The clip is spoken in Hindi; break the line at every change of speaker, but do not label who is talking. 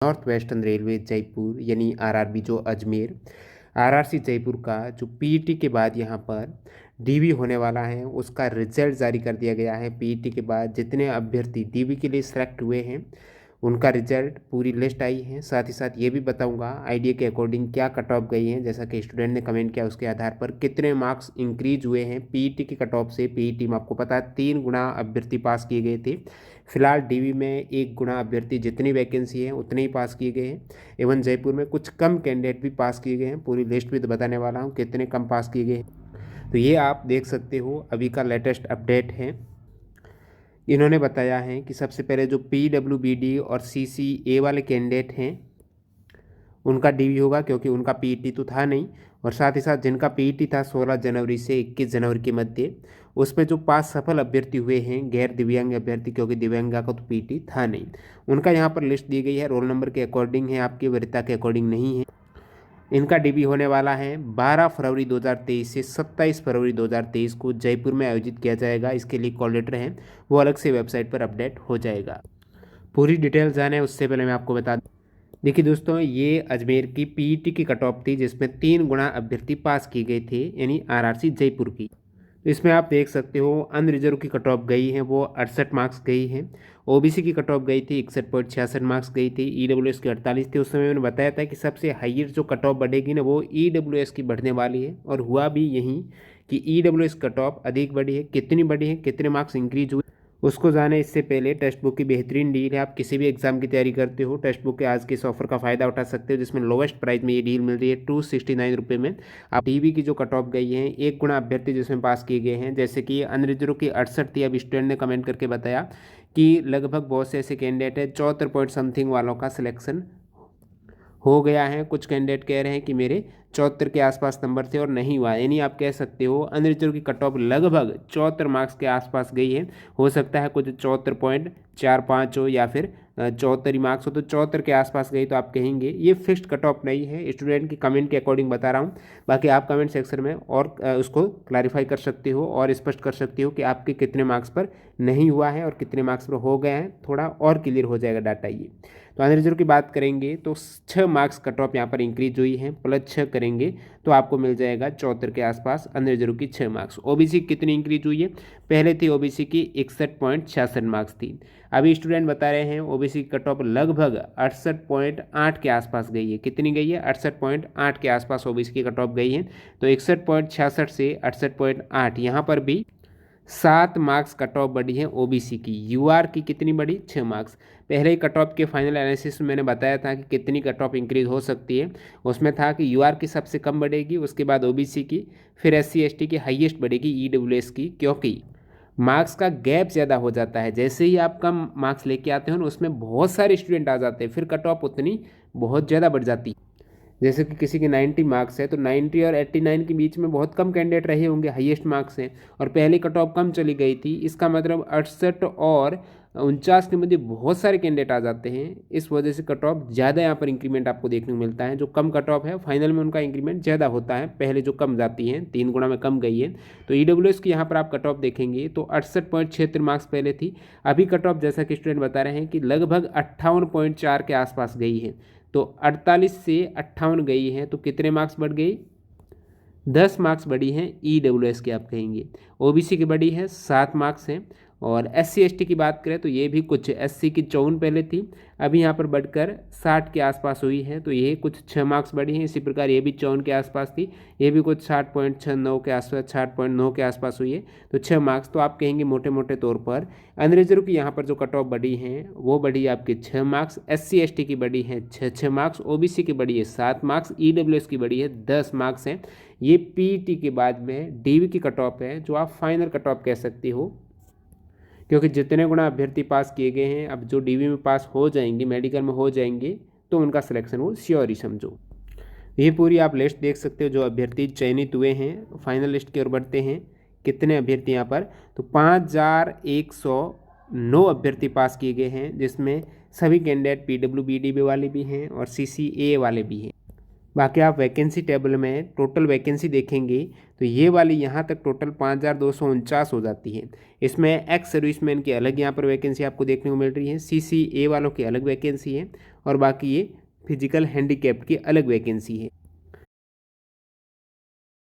नॉर्थ वेस्टर्न रेलवे जयपुर यानी आरआरबी जो अजमेर, आरआरसी जयपुर का जो पीईटी के बाद यहाँ पर डीवी होने वाला है उसका रिजल्ट जारी कर दिया गया है। पीईटी के बाद जितने अभ्यर्थी डीवी के लिए सेलेक्ट हुए हैं उनका रिजल्ट पूरी लिस्ट आई है। साथ ही साथ ये भी बताऊंगा आईडीए के अकॉर्डिंग क्या कट ऑफ गई है, जैसा कि स्टूडेंट ने कमेंट किया उसके आधार पर कितने मार्क्स इंक्रीज हुए हैं पीईटी की कट ऑफ से। पीईटी में आपको पता है 3 गुना अभ्यर्थी पास किए गए थे। फिलहाल डीवी में 1 गुना अभ्यर्थी, जितनी वैकेंसी है उतने ही पास किए गए हैं। एवं जयपुर में कुछ कम कैंडिडेट भी पास किए गए हैं। पूरी लिस्ट भी तो बताने वाला हूँ कितने कम पास किए गए हैं। तो ये आप देख सकते हो अभी का लेटेस्ट अपडेट है। इन्होंने बताया है कि सबसे पहले जो पीडब्ल्यूबीडी और सीसीए वाले कैंडिडेट हैं उनका डीवी होगा, क्योंकि उनका पीईटी तो था नहीं। और साथ ही साथ जिनका पीईटी था 16 जनवरी से 21 जनवरी के मध्य, उसमें जो 5 सफल अभ्यर्थी हुए हैं गैर दिव्यांग अभ्यर्थी, क्योंकि दिव्यांगा का तो पीईटी था नहीं, उनका यहाँ पर लिस्ट दी गई है। रोल नंबर के अकॉर्डिंग है, आपकी वरीयता के अकॉर्डिंग नहीं है। इनका डीबी होने वाला है 12 फरवरी 2023 से 27 फरवरी 2023 को जयपुर में आयोजित किया जाएगा। इसके लिए कॉल लेटर है वो अलग से वेबसाइट पर अपडेट हो जाएगा। पूरी डिटेल जाने उससे पहले मैं आपको बता दूं, देखिए दोस्तों, ये अजमेर की पीईटी की कट ऑफ थी जिसमें 3 गुना अभ्यर्थी पास किए गए थे, यानी आरआरसी जयपुर की। तो इसमें आप देख सकते हो अनरिजर्व की कट ऑफ गई है वो 68 मार्क्स गई है। ओबीसी की कट ऑफ गई थी 61.66 मार्क्स गई थी। ईडब्ल्यूएस की 48 थी। उस समय मैंने बताया था कि सबसे हाईएस्ट जो कट ऑफ बढ़ेगी ना वो ईडब्ल्यूएस की बढ़ने वाली है, और हुआ भी यही कि ईडब्ल्यूएस कट ऑफ अधिक बढ़ी है। कितनी बढ़ी है, कितने मार्क्स इंक्रीज हुए, उसको जाने इससे पहले टेक्स्ट बुक की बेहतरीन डील है। आप किसी भी एग्जाम की तैयारी करते हो टेक्स्ट बुक के आज के इस ऑफर का फ़ायदा उठा सकते हो, जिसमें लोवेस्ट प्राइस में ये डील मिल रही है 269 रुपये में। आप डीवी की जो कट ऑफ गई है 1 गुना अभ्यर्थी जिसमें पास किए गए हैं, जैसे कि अनरिजर्व की 68 थी। अब स्टूडेंट ने कमेंट करके बताया कि लगभग बहुत से ऐसे कैंडिडेट है 74 पॉइंट समथिंग वालों का सिलेक्शन हो गया है। कुछ कैंडिडेट कह रहे हैं कि मेरे 74 के आसपास नंबर थे और नहीं हुआ, यानी आप कह सकते हो अनरिजर्व की कट ऑफ लगभग 74 मार्क्स के आसपास गई है। हो सकता है कुछ 74.45 हो या फिर 74 ही मार्क्स हो, तो 74 के आसपास गई तो आप कहेंगे ये फिक्स्ड कट ऑफ नहीं है। स्टूडेंट की कमेंट के अकॉर्डिंग बता रहा हूँ, बाकी आप कमेंट सेक्शन में और उसको क्लैरिफाई कर सकते हो और स्पष्ट कर सकते हो कि आपके कितने मार्क्स पर नहीं हुआ है और कितने मार्क्स पर हो गए हैं। थोड़ा और क्लियर हो जाएगा डाटा ये। तो अनरिजर्व की बात करेंगे तो 6 मार्क्स कट ऑफ यहाँ पर इंक्रीज हुई है, प्लस 6 करेंगे तो आपको मिल जाएगा 74 के आसपास अनरिजर्व की 6 मार्क्स। ओबीसी कितनी इंक्रीज हुई है, पहले थी ओबीसी की 61.66 मार्क्स थी। अभी स्टूडेंट बता रहे हैं ओबीसी की कट ऑफ लगभग 68.8 के आसपास गई है। कितनी गई है, 68.8 के आसपास ओबीसी की कट ऑफ गई है। तो 61.66 से 68.8 यहाँ पर भी 7 मार्क्स कट ऑफ बढ़ी है ओबीसी की। यूआर की कितनी बढ़ी, 6 मार्क्स। पहले ही कट ऑफ के फाइनल एनालिसिस में मैंने बताया था कि कितनी कट ऑफ इंक्रीज हो सकती है। उसमें था कि यूआर की सबसे कम बढ़ेगी, उसके बाद ओबीसी की, फिर एससी एसटी की हाईएस्ट बढ़ेगी ईडब्ल्यूएस की, क्योंकि मार्क्स का गैप ज़्यादा हो जाता है। जैसे ही आप कम मार्क्स लेके आते हो ना उसमें बहुत सारे स्टूडेंट आ जाते हैं, फिर कट ऑफ उतनी बहुत ज़्यादा बढ़ जाती है। जैसे कि किसी के 90 मार्क्स है तो 90 और 89 के बीच में बहुत कम कैंडिडेट रहे होंगे, हाईएस्ट मार्क्स हैं, और पहले कट ऑफ कम चली गई थी। इसका मतलब 68 और 49 के मध्य बहुत सारे कैंडिडेट आ जाते हैं। इस वजह से कट ऑफ ज़्यादा यहाँ पर इंक्रीमेंट आपको देखने को मिलता है। जो कम कट ऑफ है फाइनल में उनका इंक्रीमेंट ज़्यादा होता है, पहले जो कम जाती हैं 3 गुना में कम गई है। तो ईडब्ल्यूएस की यहाँ पर आप कट ऑफ देखेंगे तो 68.76 मार्क्स पहले थी। अभी कट ऑफ जैसा कि स्टूडेंट बता रहे हैं कि लगभग 58.4 के आसपास गई है। तो 48 से 58 गई है, तो कितने मार्क्स बढ़ गई, 10 मार्क्स बढ़ी हैं ईडब्ल्यूएस की आप कहेंगे। ओबीसी की बढ़ी है 7 मार्क्स हैं। और एससी एसटी की बात करें तो ये भी कुछ, एससी की 54 पहले थी, अभी यहाँ पर बढ़कर 60 के आसपास हुई है, तो ये कुछ 6 मार्क्स बढ़ी हैं। इसी प्रकार ये भी 54 के आसपास थी, ये भी कुछ 60.69 के आसपास, 60.9 के आसपास हुई है, तो 6 मार्क्स। तो आप कहेंगे मोटे मोटे तौर पर अनरिजर्व की यहाँ पर जो कट ऑफ बढ़ी हैं वो बढ़ी आपके 6 मार्क्स, एससी एसटी की बढ़ी है 6 मार्क्स, ओबीसी की बढ़ी है 7 मार्क्स, ईडब्ल्यूएस की बढ़ी है 10 मार्क्स हैं। ये पीईटी के बाद में डीवी की कट ऑफ है, जो आप फाइनल कट ऑफ कह सकते हो, क्योंकि जितने गुना अभ्यर्थी पास किए गए हैं, अब जो डीवी में पास हो जाएंगे, मेडिकल में हो जाएंगे, तो उनका सिलेक्शन वो श्योर ही समझो। ये पूरी आप लिस्ट देख सकते हो जो अभ्यर्थी चयनित हुए हैं। फाइनल लिस्ट की ओर बढ़ते हैं, कितने अभ्यर्थी यहाँ पर, तो 5109 अभ्यर्थी पास किए गए हैं, जिसमें सभी कैंडिडेट पीडब्ल्यूबीडी वाले भी हैं और सीसीए वाले भी हैं। बाकी आप वैकेंसी टेबल में टोटल वैकेंसी देखेंगे तो ये वाली यहाँ तक टोटल 5249 हो जाती है। इसमें एक्स सर्विसमैन की अलग यहाँ पर वैकेंसी आपको देखने को मिल रही है, CCA वालों की अलग वैकेंसी है और बाकी ये फिजिकल हैंडीकैप्ड की अलग वैकेंसी है।